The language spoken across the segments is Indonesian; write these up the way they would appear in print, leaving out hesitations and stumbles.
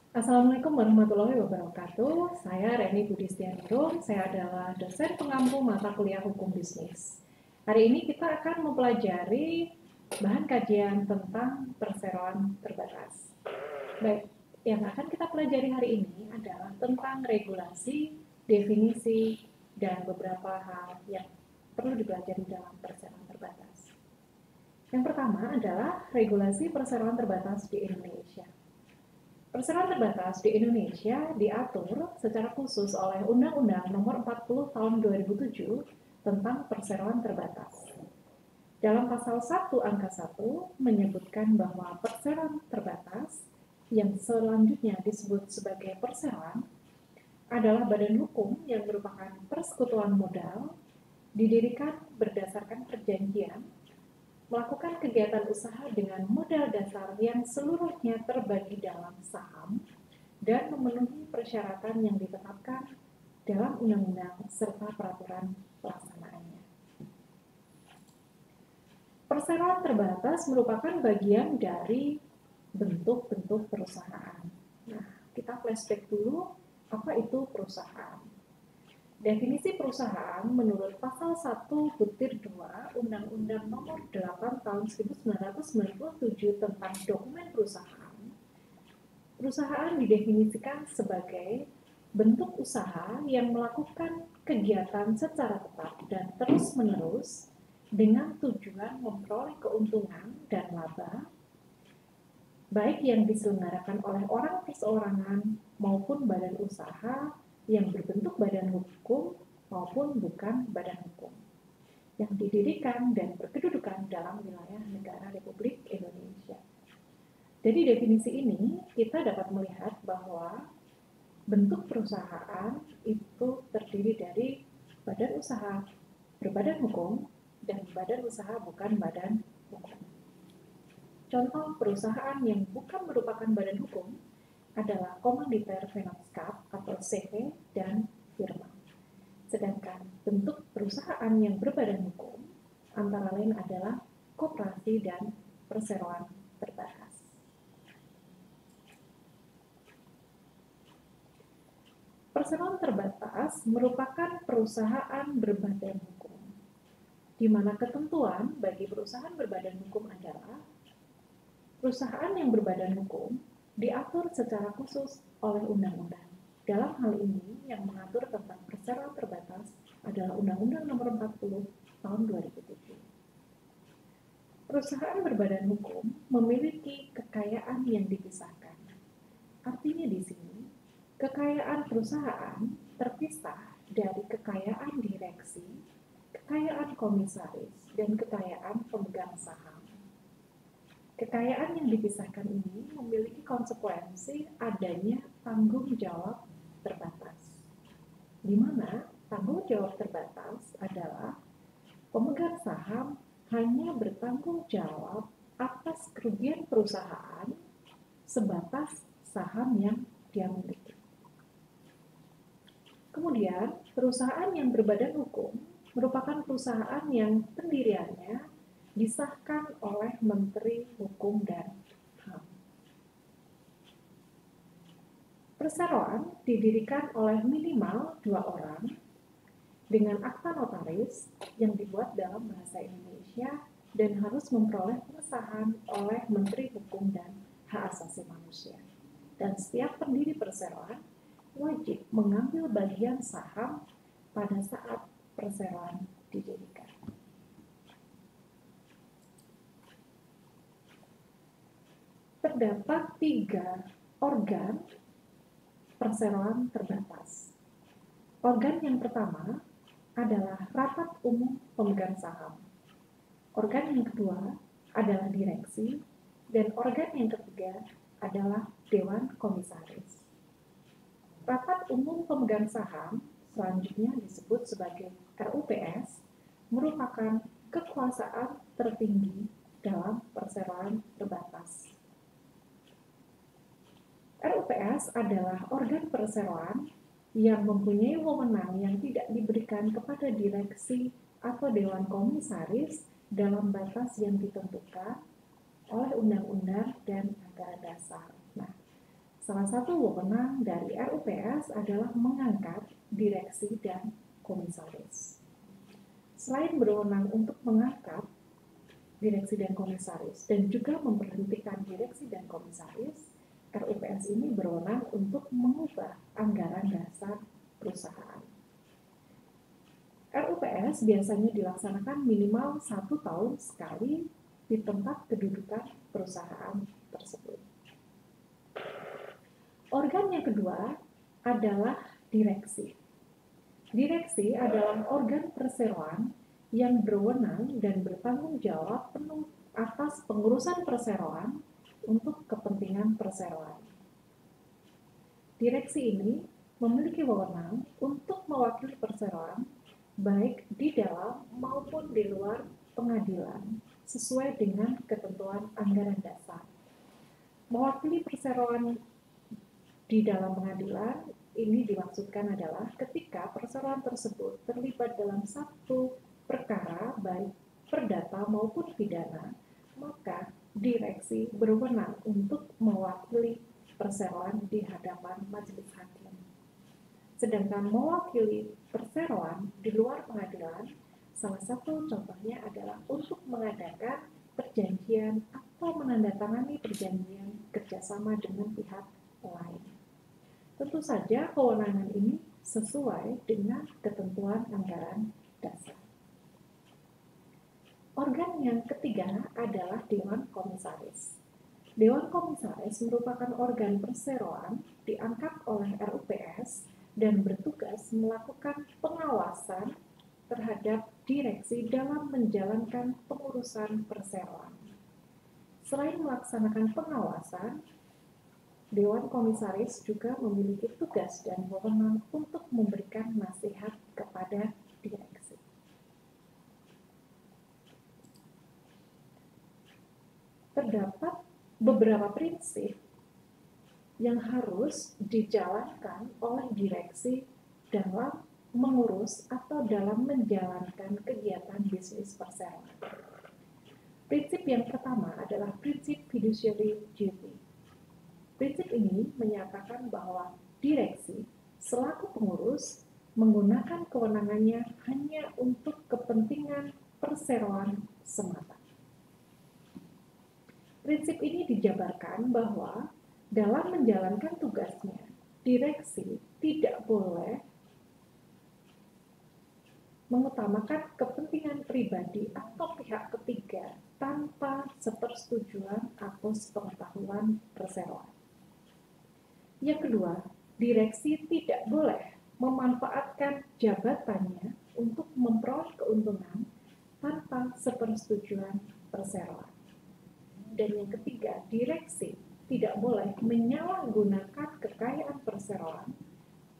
Assalamualaikum warahmatullahi wabarakatuh. Saya Reni Budistianurung. Saya adalah dosen pengampu mata kuliah hukum bisnis. Hari ini kita akan mempelajari bahan kajian tentang perseroan terbatas. Baik, yang akan kita pelajari hari ini adalah tentang regulasi, definisi, dan beberapa hal yang perlu dipelajari dalam perseroan terbatas. Yang pertama adalah regulasi perseroan terbatas di Indonesia. Perseroan terbatas di Indonesia diatur secara khusus oleh Undang-Undang Nomor 40 Tahun 2007 tentang perseroan terbatas. Dalam pasal 1 angka 1 menyebutkan bahwa perseroan terbatas yang selanjutnya disebut sebagai perseroan adalah badan hukum yang merupakan persekutuan modal didirikan berdasarkan perjanjian melakukan kegiatan usaha dengan modal dasar yang seluruhnya terbagi dalam saham dan memenuhi persyaratan yang ditetapkan dalam undang-undang serta peraturan pelaksanaannya. Perseroan terbatas merupakan bagian dari bentuk-bentuk perusahaan. Nah, kita flashback dulu, apa itu perusahaan? Definisi perusahaan menurut pasal 1-2 Undang-Undang Nomor 8 Tahun 1997 tentang dokumen perusahaan. Perusahaan didefinisikan sebagai bentuk usaha yang melakukan kegiatan secara tetap dan terus-menerus dengan tujuan memperoleh keuntungan dan laba, baik yang diselenggarakan oleh orang perseorangan maupun badan usaha yang berbentuk badan hukum maupun bukan badan hukum, yang didirikan dan berkedudukan dalam wilayah negara Republik Indonesia. Jadi definisi ini kita dapat melihat bahwa bentuk perusahaan itu terdiri dari badan usaha berbadan hukum dan badan usaha bukan badan hukum. Contoh perusahaan yang bukan merupakan badan hukum adalah komanditer Vennoskap atau CV dan firma. Sedangkan bentuk perusahaan yang berbadan hukum antara lain adalah koperasi dan perseroan terbatas. Perseroan terbatas merupakan perusahaan berbadan hukum, di mana ketentuan bagi perusahaan berbadan hukum adalah perusahaan yang berbadan hukum diatur secara khusus oleh undang-undang. Dalam hal ini, yang mengatur tentang perseroan terbatas adalah Undang-Undang Nomor 40 Tahun 2007. Perusahaan berbadan hukum memiliki kekayaan yang dipisahkan. Artinya di sini, kekayaan perusahaan terpisah dari kekayaan direksi, kekayaan komisaris, dan kekayaan pemegang saham. Kekayaan yang dipisahkan ini memiliki konsekuensi adanya tanggung jawab terbatas, di mana tanggung jawab terbatas adalah pemegang saham hanya bertanggung jawab atas kerugian perusahaan sebatas saham yang dia miliki. Kemudian, perusahaan yang berbadan hukum merupakan perusahaan yang pendiriannya disahkan oleh Menteri Hukum dan HAM. Perseroan didirikan oleh minimal 2 orang dengan akta notaris yang dibuat dalam bahasa Indonesia dan harus memperoleh pengesahan oleh Menteri Hukum dan Hak Asasi Manusia. Dan setiap pendiri perseroan wajib mengambil bagian saham pada saat perseroan didirikan. Terdapat 3 organ perseroan terbatas. Organ yang pertama adalah rapat umum pemegang saham. Organ yang kedua adalah direksi, dan organ yang ketiga adalah dewan komisaris. Rapat umum pemegang saham selanjutnya disebut sebagai RUPS, merupakan kekuasaan tertinggi dalam perseroan terbatas. RUPS adalah organ perseroan yang mempunyai wewenang yang tidak diberikan kepada direksi atau dewan komisaris dalam batas yang ditentukan oleh undang-undang dan negara dasar. Nah, Salah satu wewenang dari RUPS adalah mengangkat direksi dan komisaris. Selain berwenang untuk mengangkat direksi dan komisaris dan juga memberhentikan direksi dan komisaris, RUPS ini berwenang untuk mengubah anggaran dasar perusahaan. RUPS biasanya dilaksanakan minimal 1 tahun sekali di tempat kedudukan perusahaan tersebut. Organ yang kedua adalah direksi. Direksi adalah organ perseroan yang berwenang dan bertanggung jawab penuh atas pengurusan perseroan untuk kepentingan perseroan. Direksi ini memiliki wewenang untuk mewakili perseroan baik di dalam maupun di luar pengadilan sesuai dengan ketentuan anggaran dasar. Mewakili perseroan di dalam pengadilan ini dimaksudkan adalah ketika perseroan tersebut terlibat dalam satu perkara baik perdata maupun pidana, maka direksi berwenang untuk mewakili perseroan di hadapan majelis hakim. Sedangkan mewakili perseroan di luar pengadilan, salah satu contohnya adalah untuk mengadakan perjanjian atau menandatangani perjanjian kerjasama dengan pihak lain. Tentu saja kewenangan ini sesuai dengan ketentuan anggaran dasar. Organ yang ketiga adalah Dewan Komisaris. Dewan Komisaris merupakan organ perseroan diangkat oleh RUPS dan bertugas melakukan pengawasan terhadap direksi dalam menjalankan pengurusan perseroan. Selain melaksanakan pengawasan, Dewan Komisaris juga memiliki tugas dan wewenang untuk memberikan nasihat kepada direksi. Terdapat beberapa prinsip yang harus dijalankan oleh direksi dalam mengurus atau dalam menjalankan kegiatan bisnis perseroan. Prinsip yang pertama adalah prinsip fiduciary duty. Prinsip ini menyatakan bahwa direksi selaku pengurus menggunakan kewenangannya hanya untuk kepentingan perseroan semata. Prinsip ini dijabarkan bahwa dalam menjalankan tugasnya, direksi tidak boleh mengutamakan kepentingan pribadi atau pihak ketiga tanpa sepersetujuan atau sepengetahuan perseroan. Yang kedua, direksi tidak boleh memanfaatkan jabatannya untuk memperoleh keuntungan tanpa sepersetujuan perseroan. Dan yang ketiga, direksi tidak boleh menyalahgunakan kekayaan perseroan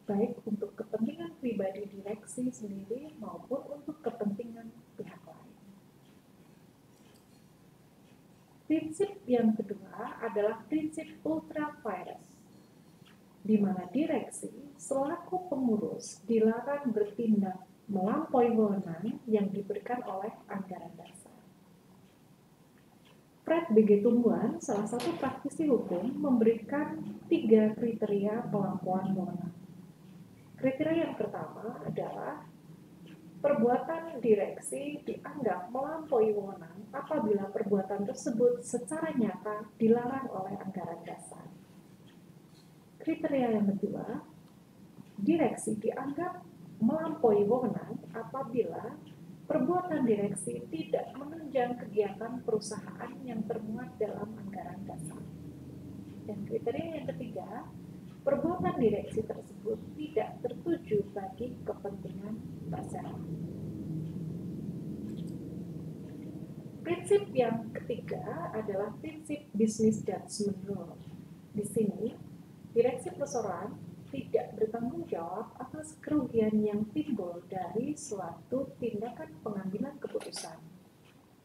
baik untuk kepentingan pribadi direksi sendiri maupun untuk kepentingan pihak lain. Prinsip yang kedua adalah prinsip ultra vires, di mana direksi selaku pengurus dilarang bertindak melampaui wewenang yang diberikan oleh anggaran dasar. Fred B.G. Tumbuhan, salah satu praktisi hukum, memberikan 3 kriteria pelampauan wewenang. Kriteria yang pertama adalah perbuatan direksi dianggap melampaui wewenang apabila perbuatan tersebut secara nyata dilarang oleh anggaran dasar. Kriteria yang kedua, direksi dianggap melampaui wewenang apabila perbuatan direksi tidak menunjang kegiatan perusahaan yang termuat dalam anggaran dasar. Dan kriteria yang ketiga, perbuatan direksi tersebut tidak tertuju bagi kepentingan perseroan. Prinsip yang ketiga adalah prinsip business judgment rule. Di sini, direksi perseroan tidak bertanggung jawab atas kerugian yang timbul dari suatu tindakan pengambilan keputusan.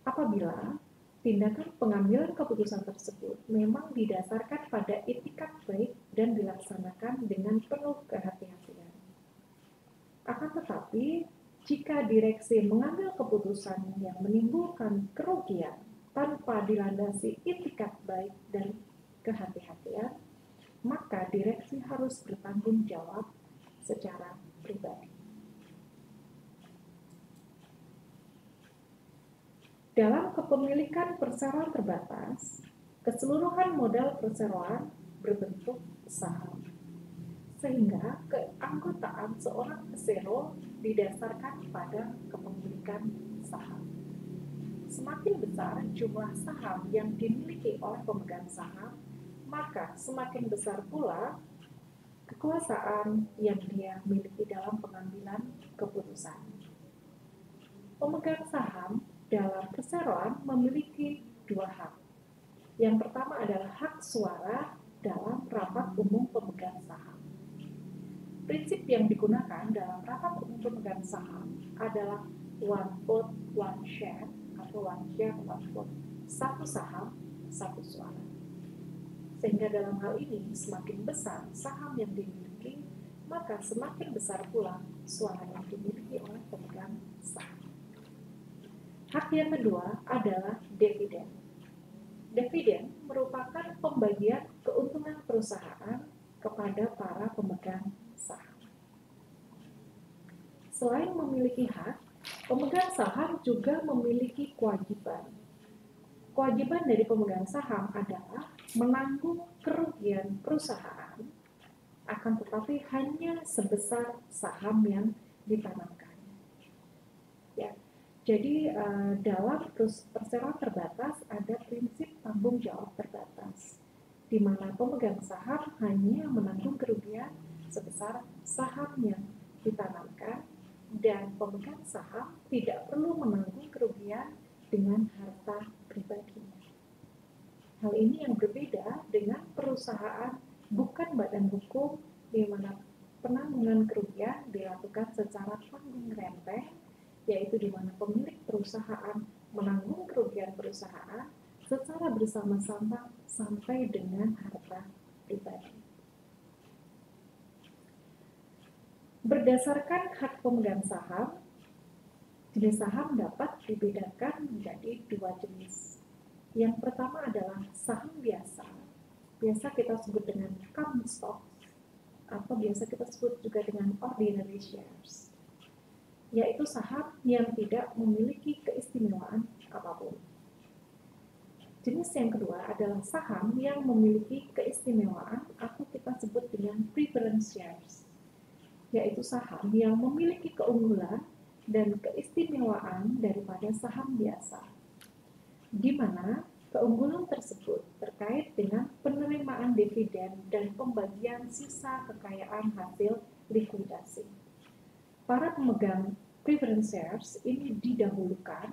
Apabila tindakan pengambilan keputusan tersebut memang didasarkan pada itikat baik dan dilaksanakan dengan penuh kehati-hatian. Akan tetapi, jika direksi mengambil keputusan yang menimbulkan kerugian tanpa dilandasi itikat baik dan kehati-hatian, maka direksi harus bertanggung jawab secara pribadi. Dalam kepemilikan perseroan terbatas, keseluruhan modal perseroan berbentuk saham, sehingga keanggotaan seorang pesero didasarkan pada kepemilikan saham. Semakin besar jumlah saham yang dimiliki oleh pemegang saham, maka semakin besar pula kekuasaan yang dia miliki dalam pengambilan keputusan. Pemegang saham dalam perseroan memiliki dua hak. Yang pertama adalah hak suara dalam rapat umum pemegang saham. Prinsip yang digunakan dalam rapat umum pemegang saham adalah one vote, one share, atau one share, one vote. Satu saham, satu suara. Sehingga dalam hal ini, semakin besar saham yang dimiliki, maka semakin besar pula suara yang dimiliki oleh pemegang saham. Hak yang kedua adalah dividen. Dividen merupakan pembagian keuntungan perusahaan kepada para pemegang saham. Selain memiliki hak, pemegang saham juga memiliki kewajiban. Kewajiban dari pemegang saham adalah menanggung kerugian perusahaan, akan tetapi hanya sebesar saham yang ditanamkan. Ya, jadi dalam perseroan terbatas ada prinsip tanggung jawab terbatas, di mana pemegang saham hanya menanggung kerugian sebesar saham yang ditanamkan, dan pemegang saham tidak perlu menanggung kerugian dengan harta pribadinya. Hal ini yang berbeda dengan perusahaan bukan badan hukum, di mana penanggungan kerugian dilakukan secara tanggung renteng, yaitu di mana pemilik perusahaan menanggung kerugian perusahaan secara bersama-sama sampai dengan harta pribadi. Berdasarkan hak pemegang saham, jenis saham dapat dibedakan menjadi dua jenis. Yang pertama adalah saham biasa kita sebut dengan common stock, atau biasa kita sebut juga dengan ordinary shares, yaitu saham yang tidak memiliki keistimewaan apapun. Jenis yang kedua adalah saham yang memiliki keistimewaan atau kita sebut dengan preference shares, yaitu saham yang memiliki keunggulan dan keistimewaan daripada saham biasa, di mana keunggulan tersebut terkait dengan penerimaan dividen dan pembagian sisa kekayaan hasil likuidasi. Para pemegang preference shares ini didahulukan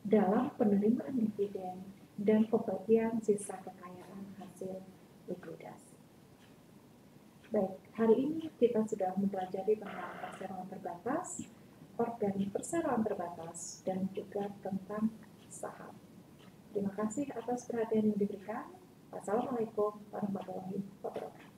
dalam penerimaan dividen dan pembagian sisa kekayaan hasil likuidasi. Baik, hari ini kita sudah mempelajari tentang perseroan terbatas, organ perseroan terbatas, dan juga tentang saham. Terima kasih atas perhatian yang diberikan. Wassalamualaikum warahmatullahi wabarakatuh.